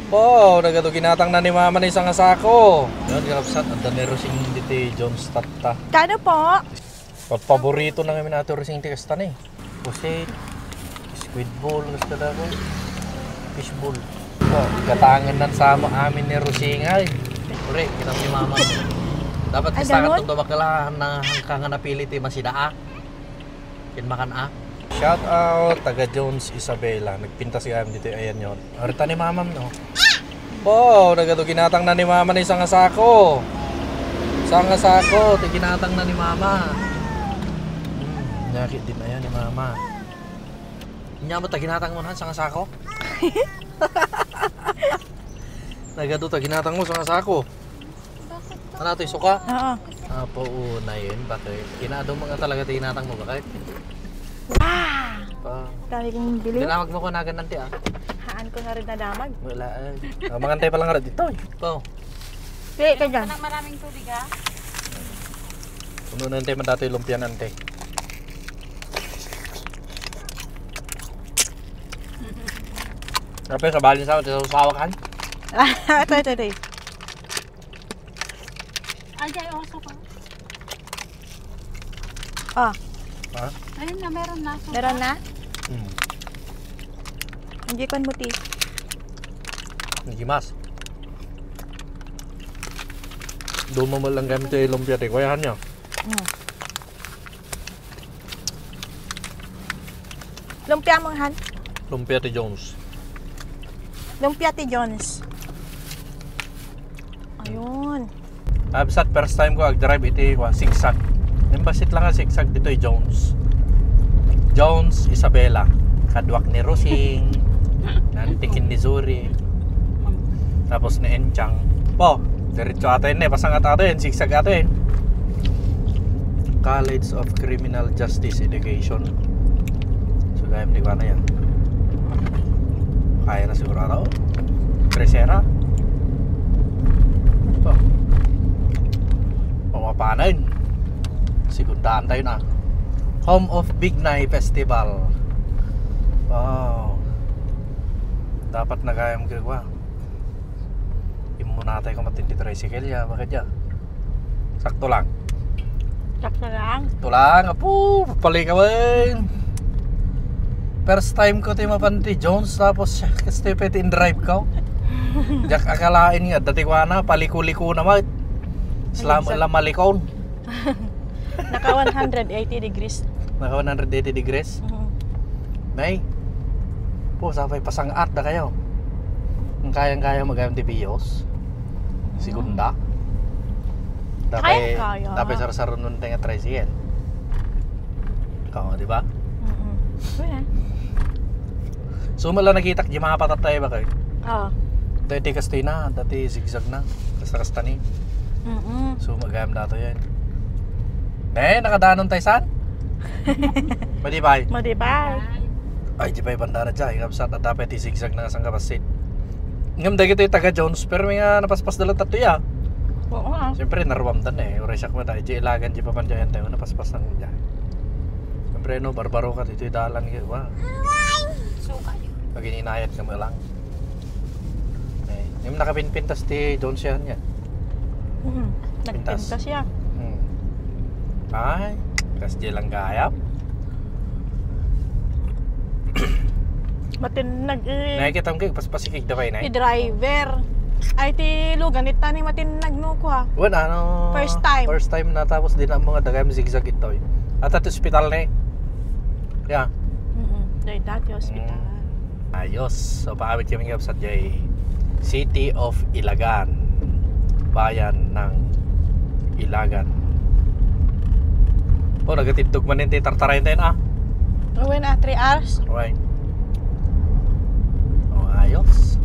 Oh, nagato ginatang na ni mama na isang asako. Yan, kapsat, ang danero sing diti John Statta. Kano po? Paborito na kami nato sing tikastan eh. Pusit, squid ball, gusto na ko. Fish ball. Oh, katangan nan sa amin ni Rosingay. Ure, kinam ni mama. Dapat Ay, kisakat ganun? itong bakalahan na hangkangan na pilit eh, masidaa. Kinmakan ah. Shout out, taga Jones Isabela. Nagpinta si Am dito, ayan yon. Arita ni mamam, no? Oh, nagato ginatang na ni mama na isang asako. Isang asako, ginatang na ni mama. Nyakit din na yan ni mama. Nya mo taginatang mo na isang asako? Nagato taginatang mo isang asako. Ano ito, suka? Oo. Apo, una yun. Bakit? Kinado mo nga talaga tinatang mo. Bakit? Pa. Dali kong bili. Dinamag mo ko na ganun ah. Haan ko na rin nadamag. Wala ay. Mangantay pa lang nga dito eh. Po. Pili ka dyan. Maraming tubig ha? Puno na nante man dato yung lumpia nante. Kapag sa balin sa sawakan. Ito. Ay, oso ko. Oh, Ha? Ayun na, meron na. meron na? Hmm. Hindi ko muti. Nagimas. Doon mo lang gamit yung lumpia de. Kuyahan nyo. Lumpia mong han. Lumpia de Jones. Lumpia ti Jones. Ayun. Absat first time ko ag-drive iti zigzag. Nimbasit lang ang zigzag dito yung Jones. Jones Isabela. Kadwak ni Rosing. Nantikin ni Zuri. Tapos ni Enchang. Po, diretso ato yun eh. Pasangat ato yun. Zigzag ato yun. College of Criminal Justice Education. So gayam di ko na yan. Kaya na siguro ako. Crescera. Po. Pumapanan. Sigundaan tayo na. Home of Big Night Festival. Wow. Dapat na kaya mo gagawa. Imo natay ko matindi tricycle ya. Bakit ya? Sakto lang. Sakto lang. Sakto lang. Apo, pali ka ba? First time ko tayo mapanti Jones. Tapos kasi pwede in drive ka. Diyak akalain nga. Dati ko na, paliko-liko naman. Slam lang malikon. Naka 180 degrees. Naka 180 degrees. May. Po, sabay pasangat na kayo. Ang kayang-kaya magamit di Bios. Segunda. Kayang-kaya. Dapat sar-saro nun tayo nga tricycle. Ikaw, di ba? Wala. So, mala nakita di mga patatay ba kayo? Oo. Dati kastay na, dati zigzag na. Kasta-kasta ni. So, magamit na ito yan. Nakadanon tayo saan? Pwede ba? Modify. Ay, di pa ibanda na dyan. Ingam at dapat i-zigzag na isang kapasit. Ingam dahil ito yung taga Jones, pero may nga napaspas dala tato ya. Oo nga. Siyempre, naruwamdan eh. Uresyak mo tayo. Di ilagan, di pa panjayan tayo. Napaspas lang dyan. Siyempre, no, barbaro ka. Dito yung dalan. Wow. Suka yun. Pag ininayad ka mo lang. Eh, yung nakapinpintas di Jones yan yan. Nagpinta siya. Ay, kasi lang gayap. Matinag Nakikita mo kayo, paspasikig na ba yun eh? driver. Ay ti lugan itani matinag no ko ha. Wala, ano? First time. First time na tapos din ang mga dagay zigzag ito eh. At at hospital na eh. Yeah. Dahil dati hospital. Ayos. So paamit kami sa City of Ilagan. Bayan ng Ilagan. Oh, nagatindog man yung tartarayin tayo na. Uwi na 3 hours. Okay. Oh, ayos.